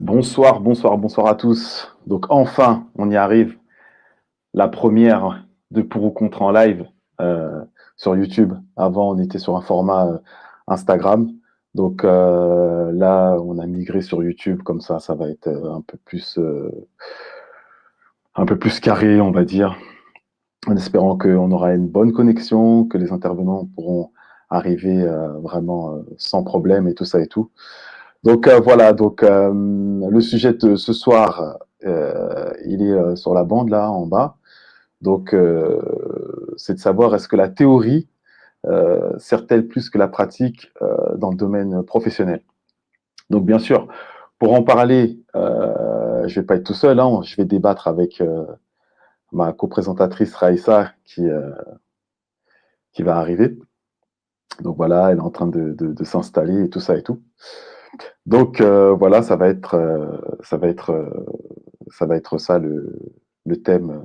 Bonsoir, bonsoir, bonsoir à tous. Donc enfin, on y arrive. La première de pour ou contre en live euh, sur YouTube. Avant, on était sur un format Instagram. Donc là, on a migré sur YouTube. Comme ça va être un peu plus carré, on va dire. En espérant qu'on aura une bonne connexion, que les intervenants pourront arriver vraiment sans problème et tout ça et tout. Donc voilà, donc le sujet de ce soir, il est sur la bande là en bas. Donc c'est de savoir est-ce que la théorie sert-elle plus que la pratique dans le domaine professionnel. Donc bien sûr, pour en parler, je vais pas être tout seul, hein, je vais débattre avec ma co-présentatrice Raïssa qui va arriver. Donc voilà, elle est en train de s'installer et tout ça et tout. Donc voilà, ça va être ça le thème,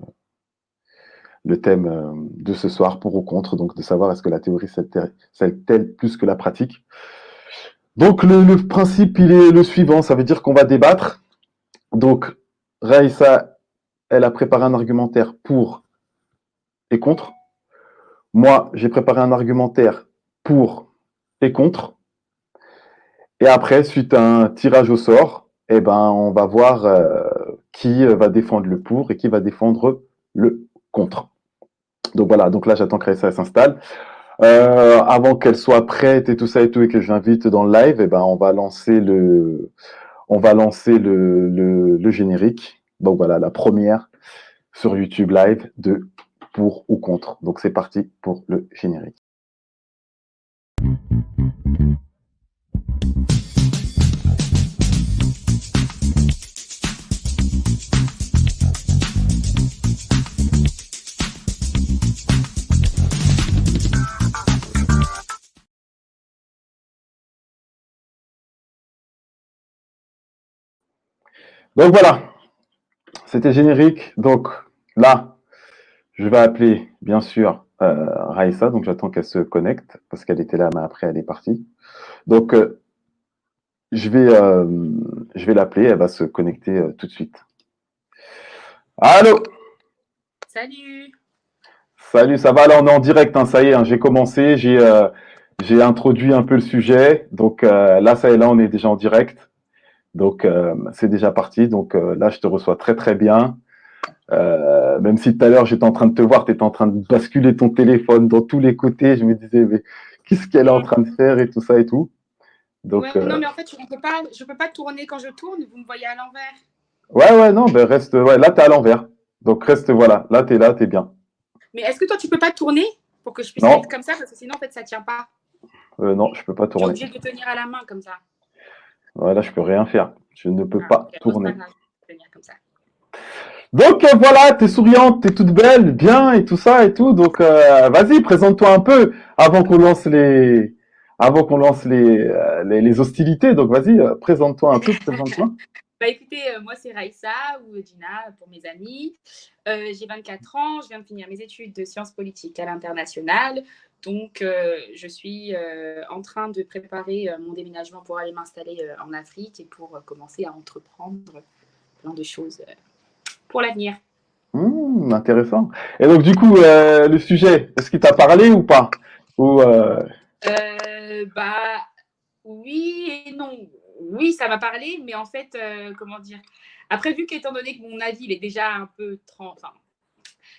le thème de ce soir, pour ou contre, donc de savoir est-ce que la théorie sert-elle plus que la pratique. Donc le principe, il est le suivant, ça veut dire qu'on va débattre. Donc Raïssa, elle a préparé un argumentaire pour et contre. Moi, j'ai préparé un argumentaire pour et contre. Et après, suite à un tirage au sort, eh ben, on va voir qui va défendre le pour et qui va défendre le contre. Donc voilà, donc là j'attends que Raissa s'installe. Avant qu'elle soit prête et tout ça et tout et que je l'invite dans le live, eh ben on va lancer le générique. Donc voilà, la première sur YouTube live de pour ou contre. Donc c'est parti pour le générique. Donc voilà, c'était générique. Donc là, je vais appeler bien sûr Raissa. Donc j'attends qu'elle se connecte parce qu'elle était là, mais après elle est partie. Donc je vais, euh, je vais l'appeler. Elle va se connecter tout de suite. Allô. Salut. Salut, ça va? Là, on est en direct, hein, ça y est, hein, j'ai commencé, j'ai introduit un peu le sujet. Donc là, ça y est, là, on est déjà en direct. Donc c'est déjà parti. Donc là, je te reçois très très bien. Même si tout à l'heure, j'étais en train de te voir, tu étais en train de basculer ton téléphone dans tous les côtés. Je me disais, mais qu'est-ce qu'elle est en train de faire et tout ça et tout. Donc Ouais, non, mais en fait, je peux pas tourner quand je tourne, vous me voyez à l'envers. ouais, non, ben reste, ouais, là, t'es à l'envers. Donc reste, voilà, là, t'es bien. Mais est-ce que toi, tu peux pas tourner pour que je puisse mettre Non, comme ça? Parce que sinon, en fait, ça tient pas. non, je peux pas Tu es tourner. obligé de tenir à la main comme ça. Voilà, je peux rien faire. Je ne peux Ah, pas ok, bon, c'est pas tourner. grave, je vais tenir comme ça. Donc voilà, t'es souriante, t'es toute belle, bien et tout ça et tout. Donc vas-y, présente-toi un peu avant qu'on lance les hostilités. Donc vas-y, présente-toi un peu, présente-toi. Bah écoutez, moi c'est Raïssa ou Gina pour mes amis. J'ai 24 ans, je viens de finir mes études de sciences politiques à l'international. Donc je suis en train de préparer mon déménagement pour aller m'installer en Afrique et pour commencer à entreprendre plein de choses pour l'avenir. Intéressant. Et donc du coup, le sujet, est-ce qu'il t'a parlé ou pas? Ou Bah oui et non. Oui, ça m'a parlé, mais en fait, comment dire. Après, vu qu'étant donné que mon avis, il est déjà un peu. Enfin,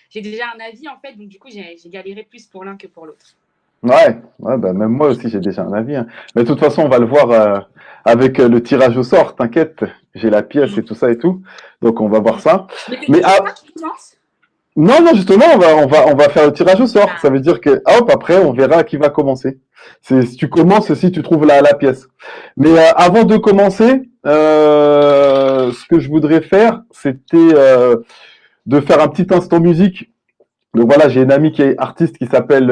j'ai déjà un avis, en fait, donc du coup, j'ai galéré plus pour l'un que pour l'autre. ouais, bah, même moi aussi j'ai déjà un avis, hein. Mais de toute façon, on va le voir avec le tirage au sort. T'inquiète, j'ai la pièce Mm. et tout ça et tout. Donc on va voir Mm. ça. Mais c'est Mais toujours pas qui commence. non, non, justement, on va faire le tirage au sort. Ah, Ça veut dire que, hop, après, on verra qui va commencer. C'est, si tu commences, si tu trouves la pièce. Mais avant de commencer, ce que je voudrais faire, c'était de faire un petit instant musique. Donc voilà, j'ai une amie qui est artiste qui s'appelle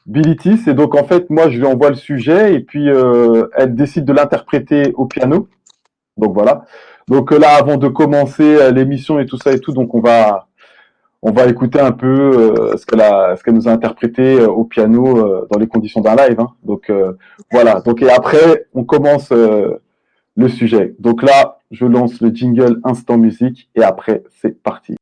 Billy Tis. Et donc, en fait, moi, je lui envoie le sujet et puis elle décide de l'interpréter au piano. Donc voilà. Donc là, avant de commencer l'émission et tout ça et tout, donc on va écouter un peu ce qu'elle nous a interprété au piano dans les conditions d'un live, hein. Donc voilà. Donc et après, on commence le sujet. Donc là, je lance le jingle Instant Musique et après, c'est parti.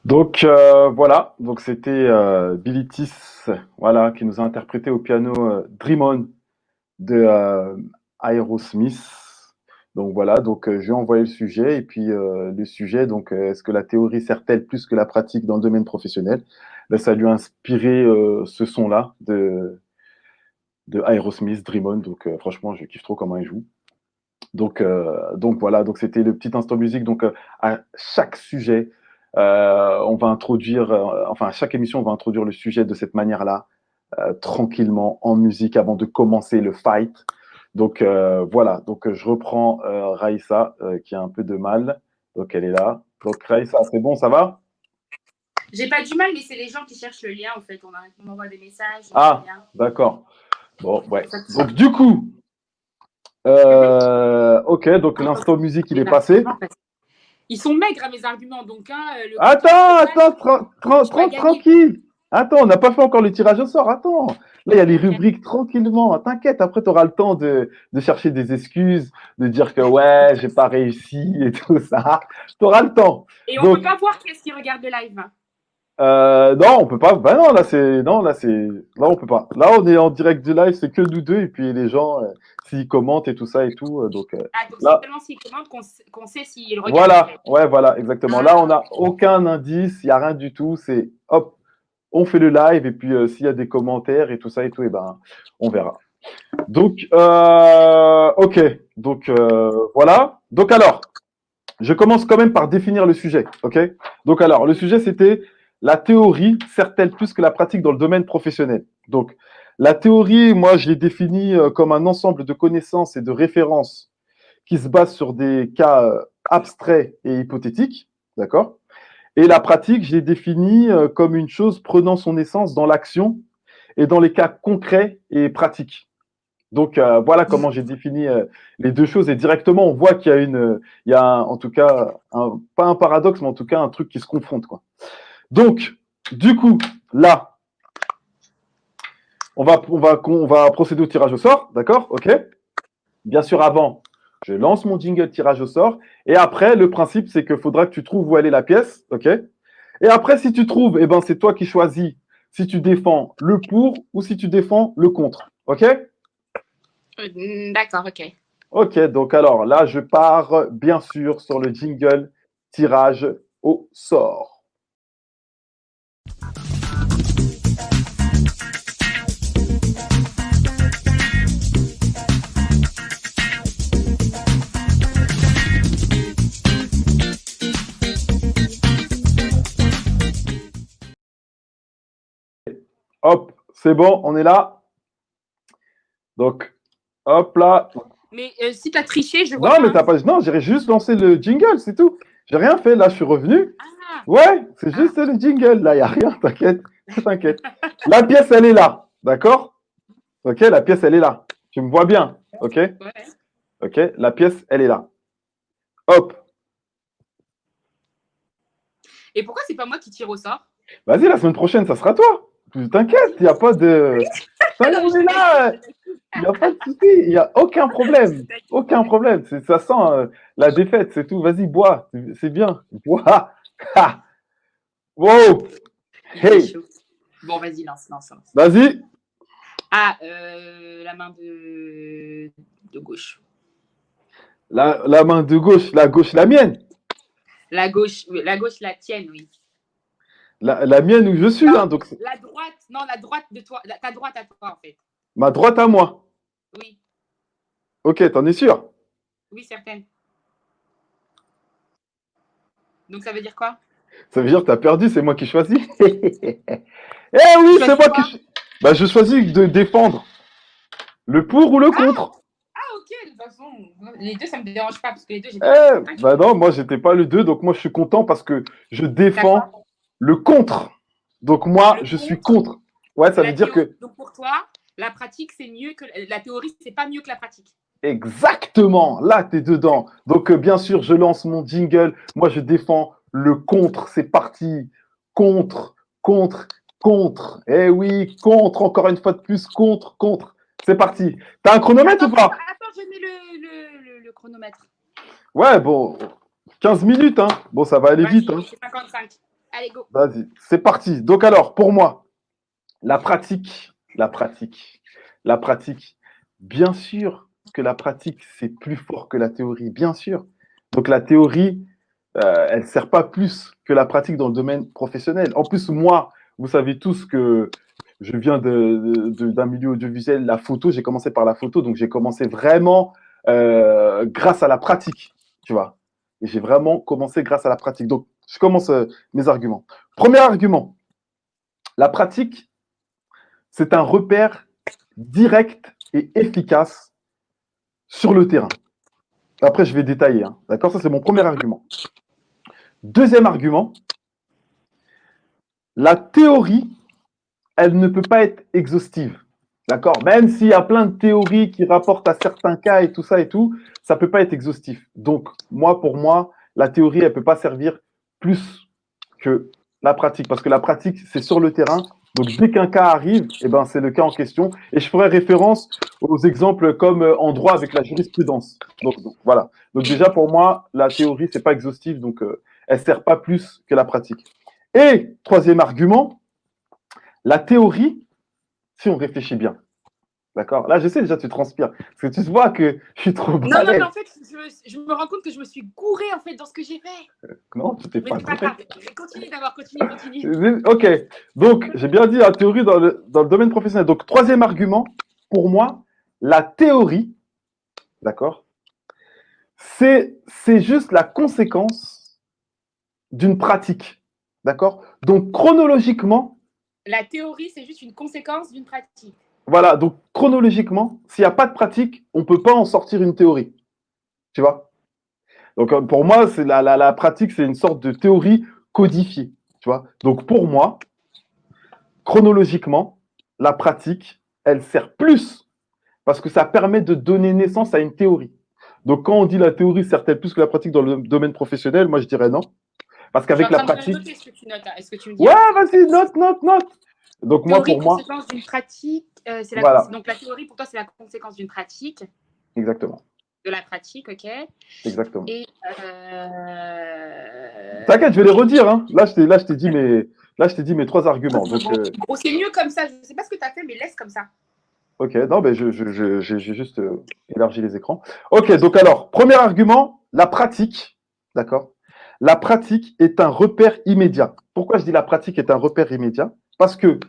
Donc voilà, donc c'était Billy Tiss, voilà, qui nous a interprété au piano Dream On de Aerosmith. Donc voilà, donc je lui ai envoyé le sujet et puis le sujet, donc est-ce que la théorie sert-elle plus que la pratique dans le domaine professionnel? Ben, ça lui a inspiré ce son-là de Aerosmith, Dream On. Donc franchement, je kiffe trop comment il joue. Donc voilà, donc c'était le petit instant musique. Donc à chaque sujet, on va introduire, enfin à chaque émission, on va introduire le sujet de cette manière-là, tranquillement en musique avant de commencer le fight. Donc voilà, donc je reprends Raïssa qui a un peu de mal. Donc elle est là. Donc Raïssa, c'est bon, ça va? J'ai pas du mal, mais c'est les gens qui cherchent le lien en fait. On m'envoie des messages. Ah, d'accord. Bon, ouais. Ça Donc du coup, ok, donc l'instant musique il est passé. Ils sont maigres à mes arguments, donc hein, le Tranquille. Attends, on n'a pas fait encore le tirage au sort. Attends. Là, il y a les rubriques tranquillement. T'inquiète, après, tu auras le temps de chercher des excuses, de dire que ouais, j'ai pas réussi et tout ça. Tu auras le temps. Et on ne peut pas voir qui est-ce qui regarde le live. Non, on peut pas. Bah non, là, on peut pas. Là, on est en direct du live, c'est que nous deux et puis les gens, s'ils commentent et tout ça et tout. Donc donc là, c'est seulement s'ils commentent qu'on sait s'ils regardent. voilà, ouais, voilà, exactement. Là, on n'a aucun indice, il y a rien du tout. C'est hop, on fait le live et puis s'il y a des commentaires et tout ça et tout, et ben on verra. Donc ok, donc voilà. Donc alors, je commence quand même par définir le sujet, ok? Donc alors, le sujet c'était la théorie sert-elle plus que la pratique dans le domaine professionnel? Donc la théorie, moi je l'ai définie comme un ensemble de connaissances et de références qui se basent sur des cas abstraits et hypothétiques, d'accord? Et la pratique, je l'ai définie comme une chose prenant son essence dans l'action et dans les cas concrets et pratiques. Donc voilà comment j'ai défini les deux choses et directement on voit qu'il y a il y a en tout cas pas un paradoxe mais en tout cas un truc qui se confronte quoi. Donc du coup là on va procéder au tirage au sort, d'accord? Ok. Bien sûr avant je lance mon jingle tirage au sort et après le principe c'est qu'il faudra que tu trouves où elle est la pièce, ok? Et après si tu trouves, eh ben c'est toi qui choisis si tu défends le pour ou si tu défends le contre, ok? D'accord, ok. Ok, donc alors là, je pars bien sûr sur le jingle tirage au sort. Hop, c'est bon, on est là. Donc, hop là. Mais si tu as triché, je Non, vois mais pas. t'as pas. Non, j'ai juste lancé le jingle, c'est tout. J'ai rien fait. Là, je suis revenu. Ah, Ouais, c'est juste le jingle. Là, il n'y a rien, t'inquiète. T'inquiète. La pièce, elle est là. D'accord? Ok, la pièce, elle est là. Tu me vois bien. Ok? ouais. Ok, la pièce, elle est là. Hop. Et pourquoi c'est pas moi qui tire au sort? Vas-y, la semaine prochaine, ça sera toi. T'inquiète, il n'y a pas de. Ça y est, Non, mais on je est là. Il n'y a pas de souci. Il n'y a aucun problème. Aucun problème. Ça sent la défaite, c'est tout. Vas-y, bois. C'est bien. Bois. Ha. Wow. Il est Hey. chaud. Bon, vas-y, lance. Vas-y. Ah, la main de gauche. La main de gauche, la mienne. La gauche, la tienne, oui. La mienne où je suis. Non, Hein, donc, la droite de toi, ta droite à toi, en fait. ma droite à moi. Oui, Ok, t'en es sûr? oui, certaine. Donc, ça veut dire quoi? Ça veut dire que t'as perdu, c'est moi qui choisis. Eh Tu oui, c'est choisis moi qui. quoi? Bah, je choisis de défendre le pour ou le contre. Ah, ok, de toute façon, les deux, ça me dérange pas, parce que les deux, j'ai perdu. Eh, bah non, moi, j'étais pas le 2, donc moi, je suis content parce que je T'as quoi? défends le contre. Donc, moi, Le je suis contre contre. Ouais, ça de la veut dire théorie. que. Donc, pour toi, la pratique, c'est mieux que la théorie, c'est pas mieux que la pratique. Exactement, là, t'es dedans. Donc, bien sûr, je lance mon jingle. Moi, je défends le contre. C'est parti. Contre, contre, contre. Eh oui, contre, encore une fois de plus, contre, contre. C'est parti. T'as un chronomètre ou pas? Attends, je mets le chronomètre. Ouais, bon, 15 minutes, hein. Bon, ça va aller vite, Vas-y, hein. c'est 55. Allez, go. Vas-y, c'est parti. Donc, alors, pour moi, la pratique, la pratique, la pratique. Bien sûr que la pratique, c'est plus fort que la théorie, bien sûr. Donc, la théorie, elle ne sert pas plus que la pratique dans le domaine professionnel. En plus, moi, vous savez tous que je viens d'un milieu audiovisuel, la photo, j'ai commencé par la photo, donc j'ai commencé vraiment grâce à la pratique, tu vois. Et j'ai vraiment commencé grâce à la pratique. Donc, je commence mes arguments. Premier argument, la pratique, c'est un repère direct et efficace sur le terrain. Après, je vais détailler. Hein. D'accord? Ça, c'est mon premier argument. Deuxième argument, la théorie, elle ne peut pas être exhaustive. D'accord? Même s'il y a plein de théories qui rapportent à certains cas et tout ça et tout, ça ne peut pas être exhaustif. Donc, pour moi, la théorie, elle ne peut pas servir plus que la pratique. Parce que la pratique, c'est sur le terrain. Donc, dès qu'un cas arrive, eh ben, c'est le cas en question. Et je ferai référence aux exemples comme en droit avec la jurisprudence. Donc, voilà. Donc, déjà, pour moi, la théorie, c'est pas exhaustif. Donc, elle ne sert pas plus que la pratique. Et troisième argument, la théorie, si on réfléchit bien, d'accord? Là, je sais déjà, tu transpires. Parce que tu vois que je suis trop Non, mais balèze. en fait, je me rends compte que je me suis gourée en fait dans ce que j'ai fait. Non, tu t'es Mais pas c'est pas gouré. grave. Continue d'abord, continue. Ok, donc j'ai bien dit la théorie dans le domaine professionnel. Donc, troisième argument, pour moi, la théorie, d'accord, c'est juste la conséquence d'une pratique, d'accord? Donc, chronologiquement, La théorie, c'est juste une conséquence d'une pratique. voilà, donc chronologiquement, s'il n'y a pas de pratique, on ne peut pas en sortir une théorie, tu vois? Donc, pour moi, c'est la pratique, c'est une sorte de théorie codifiée, tu vois? Donc, pour moi, chronologiquement, la pratique, elle sert plus parce que ça permet de donner naissance à une théorie. Donc, quand on dit la théorie sert-elle plus que la pratique dans le domaine professionnel, moi, je dirais non. Parce Je suis qu'avec en la train de pratique, noter ce que tu notes. Est-ce que tu me dis ouais, un vas-y, note, note, note. Donc, moi, théorie, pour moi, conséquence d'une pratique, voilà, donc la théorie pour toi c'est la conséquence d'une pratique, exactement, de la pratique, ok. exactement. Et T'inquiète, je vais les redire. Hein. Là, je t'ai dit mes trois arguments. Donc, bon, c'est mieux comme ça. Je ne sais pas ce que tu as fait, mais laisse comme ça. ok, non, mais j'ai juste élargi les écrans. Ok, donc alors, premier argument, la pratique, d'accord? La pratique est un repère immédiat. Pourquoi je dis la pratique est un repère immédiat? Parce que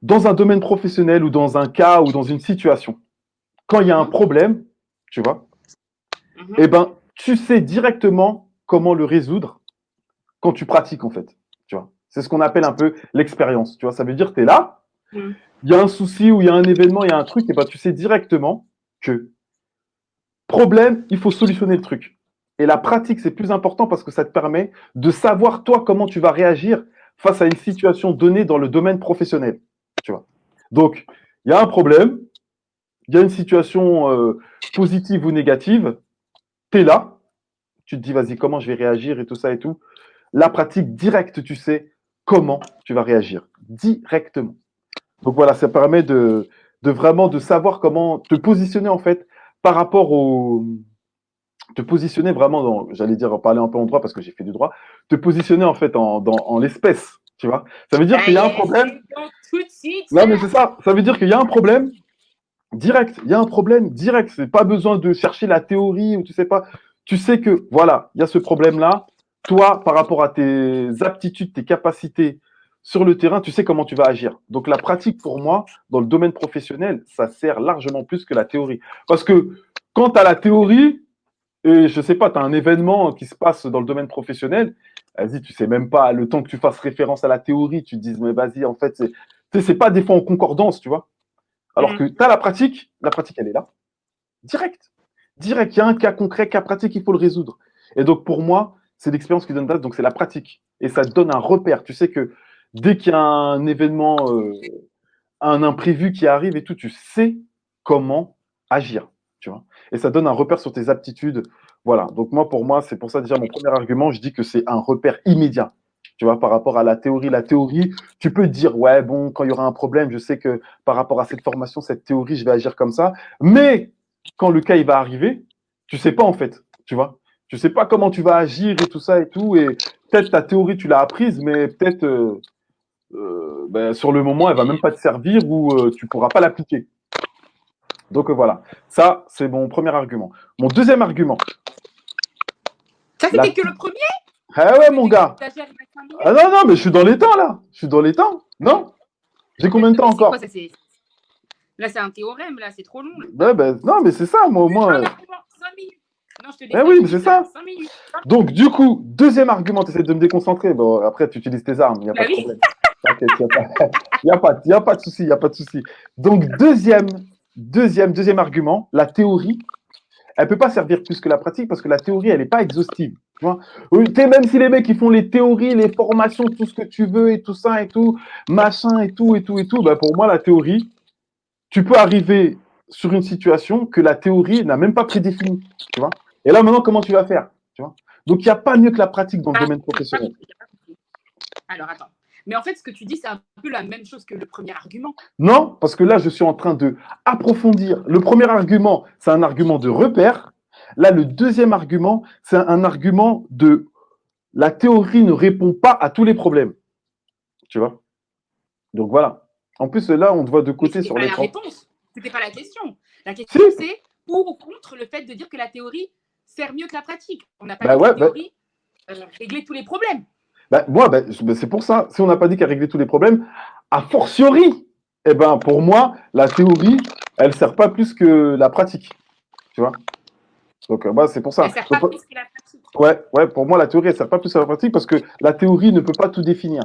dans un domaine professionnel ou dans un cas ou dans une situation, quand il y a un problème, tu vois, eh ben, tu sais directement comment le résoudre quand tu pratiques, en fait. Tu vois, c'est ce qu'on appelle un peu l'expérience. Tu vois, ça veut dire que tu es là, il y a un souci ou il y a un événement, il y a un truc, et ben, tu sais directement que problème, il faut solutionner le truc. Et la pratique, c'est plus important parce que ça te permet de savoir, toi, comment tu vas réagir face à une situation donnée dans le domaine professionnel. Tu vois. Donc, il y a un problème, il y a une situation positive ou négative, tu es là, tu te dis, vas-y, comment je vais réagir et tout ça et tout. La pratique directe, tu sais comment tu vas réagir. Directement. Donc voilà, ça permet de vraiment de savoir comment te positionner en fait par rapport au te positionner vraiment dans, j'allais dire parler un peu en droit parce que j'ai fait du droit, te positionner en fait en l'espèce, tu vois. Ça veut dire Ça qu'il y y a un est, problème. c'est bon tout de suite, ça. Non mais c'est ça, ça veut dire qu'il y a un problème direct, il y a un problème direct, c'est pas besoin de chercher la théorie ou tu sais pas, tu sais que voilà, il y a ce problème là, toi par rapport à tes aptitudes, tes capacités sur le terrain, tu sais comment tu vas agir. Donc la pratique pour moi dans le domaine professionnel, ça sert largement plus que la théorie parce que quand tu as la théorie et je sais pas, tu as un événement qui se passe dans le domaine professionnel, vas-y, tu sais même pas, le temps que tu fasses référence à la théorie, tu te dis, mais vas-y, en fait, c'est pas des fois en concordance, tu vois. Alors que Mhm. tu as la pratique, elle est là, direct. Direct, il y a un cas concret, cas pratique, il faut le résoudre. Et donc, pour moi, c'est l'expérience qui donne date, donc c'est la pratique. Et ça te donne un repère. Tu sais que dès qu'il y a un événement, un imprévu qui arrive et tout, tu sais comment agir, tu vois. Et ça donne un repère sur tes aptitudes. Voilà. Donc moi, pour moi, c'est pour ça déjà mon premier argument, je dis que c'est un repère immédiat. Tu vois, par rapport à la théorie. La théorie, tu peux te dire, ouais, bon, quand il y aura un problème, je sais que par rapport à cette formation, cette théorie, je vais agir comme ça. Mais quand le cas, il va arriver, tu sais pas en fait, tu vois. Tu sais pas comment tu vas agir et tout ça et tout. Et peut-être ta théorie, tu l'as apprise, mais peut-être ben, sur le moment, elle va même pas te servir ou tu pourras pas l'appliquer. Donc voilà, ça c'est mon premier argument. Mon deuxième argument, Ça, la... c'était que le premier. Ah ouais Mais mon tu gars. exagères avec 5 Ah minutes. non non mais je suis dans les temps là. Je suis dans les temps. Non. J'ai combien de temps Mais c'est quoi encore? ça? Là, c'est un théorème, là, c'est trop long. Là. Ouais, ben, non mais c'est ça moi au Juste moins. un argument, 5 minutes. Non, je te Eh oui mais déstabilise c'est là. ça. 5 minutes. Hop. Donc du coup deuxième argument, tu essaies de me déconcentrer. Bon après tu utilises tes armes, il n'y a Bah pas de oui. problème. T'inquiète, il n'y a pas, y a pas de souci, il y a pas de souci. Donc deuxième argument, la théorie elle peut pas servir plus que la pratique parce que la théorie, elle n'est pas exhaustive. Tu vois, oui, même si les mecs ils font les théories, les formations, tout ce que tu veux et tout ça et tout, machin et tout et tout et tout, ben pour moi la théorie, tu peux arriver sur une situation que la théorie n'a même pas prédéfinie. Tu vois. Et là maintenant comment tu vas faire. Tu vois. Donc il n'y a pas mieux que la pratique dans le Ah, domaine professionnel. alors, attends. Mais en fait, ce que tu dis, c'est un peu la même chose que le premier argument. Non, parce que là je suis en train de approfondir. Le premier argument, c'est un argument de repère. Là, le deuxième argument, c'est un argument de la théorie ne répond pas à tous les problèmes. Tu vois. Donc voilà. En plus, là, on te voit de Mais côté c'était sur pas la l'écran. réponse. C'était pas la question. La Si. question, c'est pour ou contre le fait de dire que la théorie sert mieux que la pratique. On n'a pas Bah dit que la ouais, théorie réglait tous les problèmes. moi, c'est pour ça. Si on n'a pas dit qu'elle réglait tous les problèmes, a fortiori, eh ben, pour moi, la théorie, elle sert pas plus que la pratique. Tu vois. Donc, moi, c'est pour Elle ça. ne sert Donc, pas plus que la pratique. ouais, pour moi, la théorie, elle sert pas plus à la pratique parce que la théorie ne peut pas tout définir.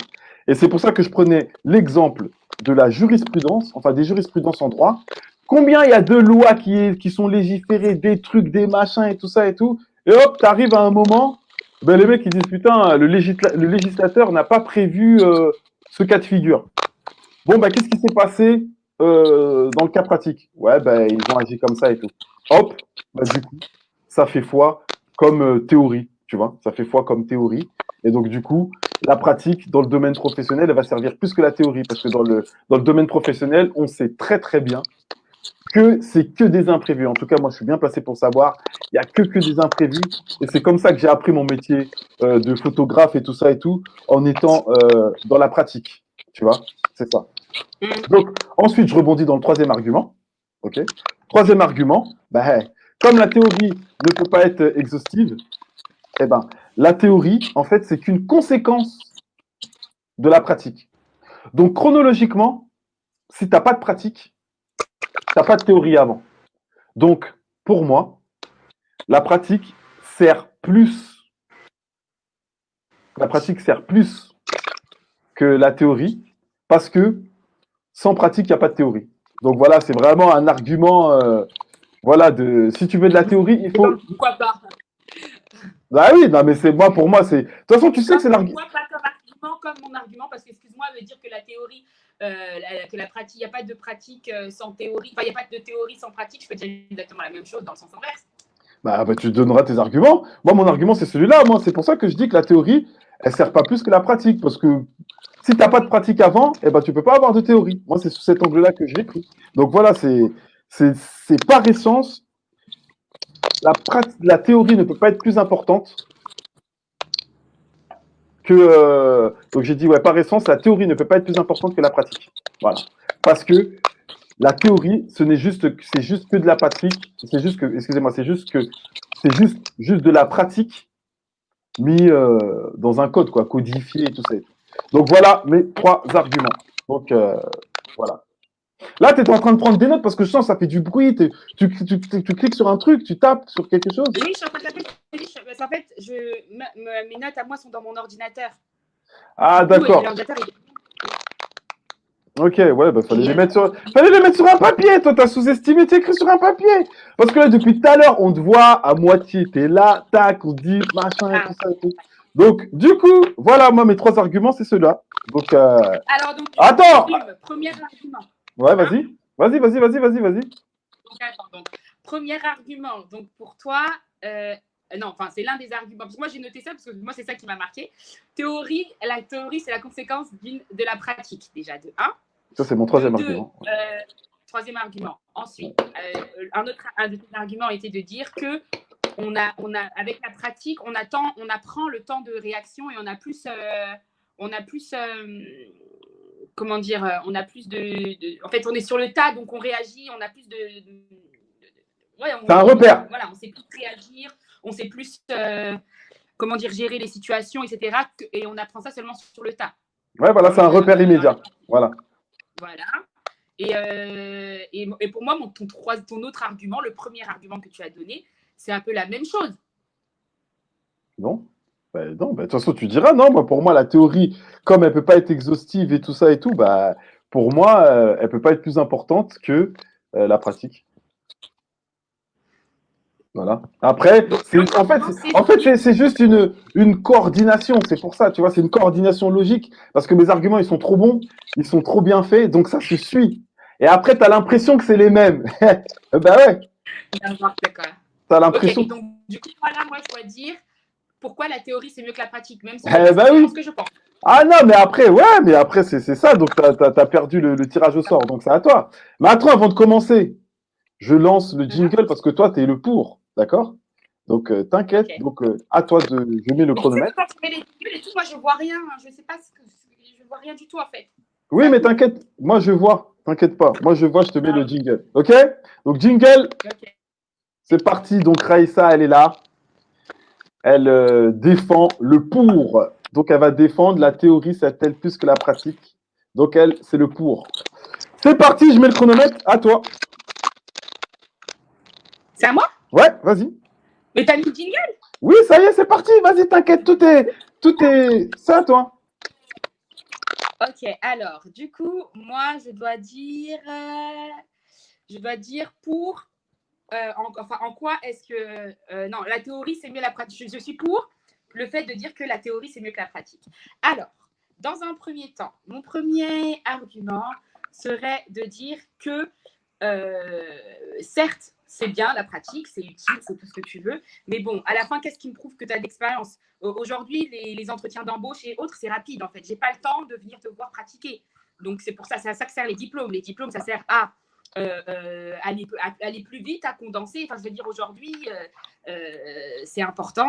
Et c'est pour ça que je prenais l'exemple de la jurisprudence, enfin des jurisprudences en droit. Combien il y a de lois qui sont légiférées, des trucs, des machins et tout ça et tout. Et hop, tu arrives à un moment, ben les mecs ils disent putain, le législateur n'a pas prévu ce cas de figure. Bon, ben qu'est-ce qui s'est passé dans le cas pratique? Ouais, ben ils ont agi comme ça et tout. Hop, ben, du coup, ça fait foi comme théorie, tu vois. Ça fait foi comme théorie. Et donc, du coup, la pratique dans le domaine professionnel, elle va servir plus que la théorie. Parce que dans le domaine professionnel, on sait très, très bien que c'est que des imprévus. En tout cas, moi, je suis bien placé pour savoir. Il n'y a que des imprévus. Et c'est comme ça que j'ai appris mon métier de photographe et tout ça et tout, en étant dans la pratique. Tu vois, c'est ça. Donc, ensuite, je rebondis dans le troisième argument. OK. Troisième argument, bah, comme la théorie ne peut pas être exhaustive, eh ben, la théorie, en fait, c'est qu'une conséquence de la pratique. Donc, chronologiquement, si tu n'as pas de pratique, tu n'as pas de théorie avant. Donc, pour moi, la pratique sert plus, la pratique sert plus que la théorie parce que sans pratique, il n'y a pas de théorie. Donc voilà, c'est vraiment un argument. Voilà, si tu veux de la théorie, il Et ben, faut. pourquoi pas? Bah oui, non, mais c'est moi, pour moi, c'est. De toute façon, tu Et sais que ben, c'est l'argument. pourquoi pas comme argument, comme mon argument, parce que, excuse-moi, de dire que la théorie, que la pratique, il n'y a pas de pratique sans théorie, enfin, il n'y a pas de théorie sans pratique, je peux dire exactement la même chose dans le sens inverse. Bah, tu donneras tes arguments. Moi, mon argument, c'est celui-là. Moi, c'est pour ça que je dis que la théorie, elle sert pas plus que la pratique. Parce que si tu n'as pas de pratique avant, eh ben, tu peux pas avoir de théorie. Moi, c'est sous cet angle-là que je l'ai pris. Donc voilà, c'est par essence, la théorie ne peut pas être plus importante que. Donc j'ai dit, ouais, par essence, la théorie ne peut pas être plus importante que la pratique. Voilà. Parce que la théorie, c'est juste que de la pratique. C'est juste que, excusez-moi, c'est juste de la pratique mis dans un code, quoi, codifié et tout ça. Donc voilà mes 3 arguments. Donc voilà. Là, tu es en train de prendre des notes parce que je sens que ça fait du bruit. Tu cliques sur un truc, tu tapes sur quelque chose. Oui, je suis en train de taper. En fait, mes notes à moi sont dans mon ordinateur. Ah, d'accord. Ok, ouais, bah fallait les mettre sur un papier. Toi, t'as sous-estimé, t'es écrit sur un papier. Parce que là, depuis tout à l'heure, on te voit à moitié. T'es là, tac, on te dit machin et tout ça et tout. Donc, du coup, voilà, moi, mes 3 arguments, c'est ceux-là. Donc, alors, donc, attends. Premier argument. Ouais, vas-y. Vas-y. Donc, attends, donc, premier argument, donc pour toi, non, enfin, c'est l'un des arguments. Parce que moi, j'ai noté ça parce que moi, c'est ça qui m'a marqué. La théorie, c'est la conséquence de la pratique, déjà, de 1. Ça, c'est mon 3e argument. 3e argument. Ensuite, un de tes arguments était de dire que avec la pratique, on apprend le temps de réaction et on a plus comment dire, on a plus en fait, on est sur le tas, donc on réagit, on a plus ouais, c'est un repère. Voilà, on sait plus réagir, on sait plus comment dire, gérer les situations, etc. Et on apprend ça seulement sur le tas. Ouais, voilà, c'est un repère immédiat. Voilà. Voilà. Et pour moi, ton autre argument, le premier argument que tu as donné, c'est un peu la même chose. Non. Non, de toute façon, tu diras non. Moi, pour moi, la théorie, comme elle peut pas être exhaustive et tout ça et tout, bah, pour moi, elle peut pas être plus importante que la pratique. Voilà. Après, en fait, c'est juste une coordination. C'est pour ça, tu vois, c'est une coordination logique. Parce que mes arguments, ils sont trop bons, ils sont trop bien faits, donc ça se suit. Et après, tu as l'impression que c'est les mêmes. Bah ouais. D'accord. Tu as l'impression. Okay, donc, du coup, voilà, moi, je dois dire pourquoi la théorie, c'est mieux que la pratique, même si oui. ce que je pense. Ah non, mais après, c'est ça. Donc, tu as perdu le tirage au sort. Donc, c'est à toi. Mais attends, avant de commencer, je lance le jingle parce que toi, tu es le pour. D'accord? Donc, t'inquiète. Okay. Donc, à toi je mets le chronomètre. Quand tu mets les jingle et tout, moi, je vois rien. Je sais pas je vois rien du tout, en fait. Oui, mais t'inquiète. Moi, je vois. T'inquiète pas. Moi, je vois, je te mets le jingle. OK? Donc, jingle. Okay. C'est parti. Donc, Raïssa, elle est là. Elle défend le pour. Donc, elle va défendre la théorie, c'est-elle plus que la pratique. Donc, elle, c'est le pour. C'est parti, je mets le chronomètre. À toi. C'est à moi? Ouais, vas-y. Mais t'as mis le jingle? Oui, ça y est, c'est parti. Vas-y, t'inquiète, tout est... C'est à toi. Ok, alors, du coup, moi, je dois dire pour... en quoi est-ce que... non, la théorie, c'est mieux la pratique. Je suis pour le fait de dire que la théorie, c'est mieux que la pratique. Alors, dans un premier temps, mon premier argument serait de dire que, certes, c'est bien la pratique, c'est utile, c'est tout ce que tu veux, mais bon, à la fin, qu'est-ce qui me prouve que tu as de l'expérience? Aujourd'hui, les entretiens d'embauche et autres, c'est rapide, en fait. J'ai pas le temps de venir te voir pratiquer. Donc, c'est pour ça, c'est à ça que servent les diplômes. Les diplômes, ça sert à aller plus vite, à condenser. Enfin, je veux dire, aujourd'hui, c'est important.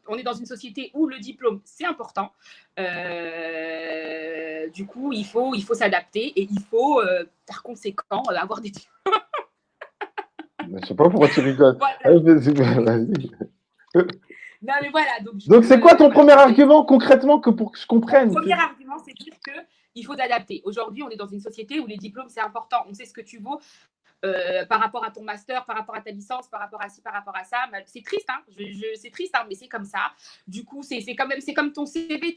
On est dans une société où le diplôme, c'est important. Du coup, il faut s'adapter et il faut, par conséquent, avoir des diplômes. Je sais pas pourquoi tu rigoles. Voilà. Vas-y. Non, mais voilà. Donc c'est quoi ton premier argument concrètement pour que je comprenne? Mon premier argument, c'est de dire qu'il faut s'adapter. Aujourd'hui, on est dans une société où les diplômes, c'est important. On sait ce que tu vaux par rapport à ton master, par rapport à ta licence, par rapport à ci, par rapport à ça. C'est triste, hein. C'est triste, hein, mais c'est comme ça. Du coup, c'est comme ton CV,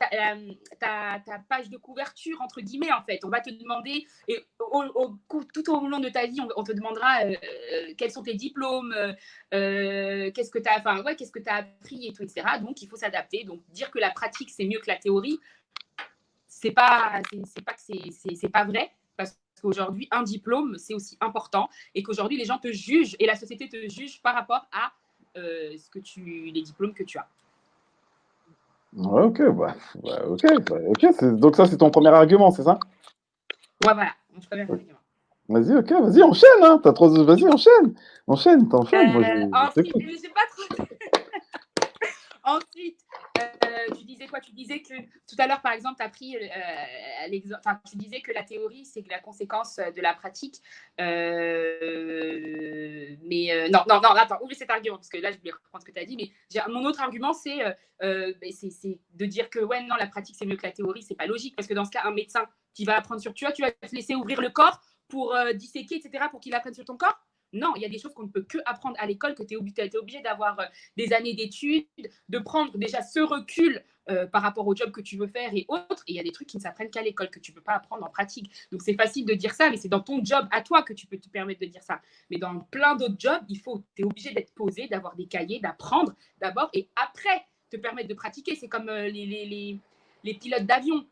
ta page de couverture, entre guillemets, en fait. On va te demander, et tout au long de ta vie, on te demandera quels sont tes diplômes, qu'est-ce que tu as appris et tout, etc. Donc, il faut s'adapter. Donc, dire que la pratique, c'est mieux que la théorie, c'est pas que c'est pas vrai. Parce qu'aujourd'hui, un diplôme, c'est aussi important et qu'aujourd'hui, les gens te jugent et la société te juge par rapport à les diplômes que tu as. Ouais, ok, ok. Donc ça, c'est ton premier argument, c'est ça? Ouais, voilà, mon premier argument. Vas-y, ok, vas-y, enchaîne, hein. Vas-y, t'enchaînes. Moi, je Ensuite, t'écoute. je sais pas trop. Ensuite, tu disais quoi? Tu disais que tout à l'heure, par exemple, tu as pris tu disais que la théorie, c'est la conséquence de la pratique. Non, attends, oublie cet argument, parce que là, je voulais reprendre ce que tu as dit. Mais mon autre argument, c'est de dire que ouais, non, la pratique, c'est mieux que la théorie. C'est pas logique, parce que dans ce cas, un médecin qui va apprendre sur toi, tu vas te laisser ouvrir le corps pour disséquer, etc., pour qu'il apprenne sur ton corps. Non, il y a des choses qu'on ne peut que apprendre à l'école, que tu es obligé d'avoir des années d'études, de prendre déjà ce recul par rapport au job que tu veux faire et autres. Et il y a des trucs qui ne s'apprennent qu'à l'école, que tu ne peux pas apprendre en pratique. Donc, c'est facile de dire ça, mais c'est dans ton job à toi que tu peux te permettre de dire ça. Mais dans plein d'autres jobs, tu es obligé d'être posé, d'avoir des cahiers, d'apprendre d'abord et après te permettre de pratiquer. C'est comme les pilotes d'avion.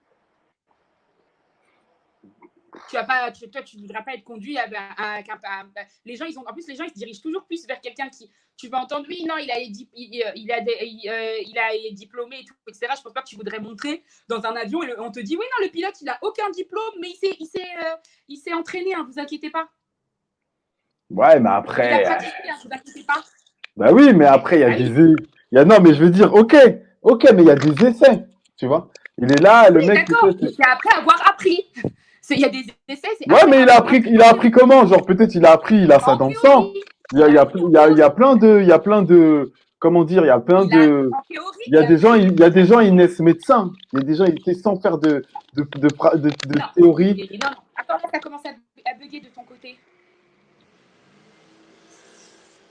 Tu ne voudras pas être conduit les gens, en plus, les gens, ils se dirigent toujours plus vers quelqu'un qui, tu vas entendre, oui, non, il a diplômé et tout, etc. Je pense pas que tu voudrais montrer dans un avion et on te dit, oui, non, le pilote, il a aucun diplôme, mais il s'est entraîné, hein, vous inquiétez pas. Ouais, mais Il a après. pratiqué, hein, vous inquiétez pas. Bah oui, mais après, il y a non, mais je veux dire, ok, mais il y a des essais, tu vois. Il est là, le Oui, mec. d'accord, c'est après avoir appris. Il y a des essais, c'est Ouais, après mais avoir appris. il a appris comment? Genre, peut-être il a appris, il a ça En dans le sang. théorie. Il y a plein de, comment dire, il y a plein de, En théorie, il y a des gens, ils naissent médecins. Il y a des gens, ils étaient sans faire de non. théorie. Non. Attends, là, ça commence à bugger de ton côté.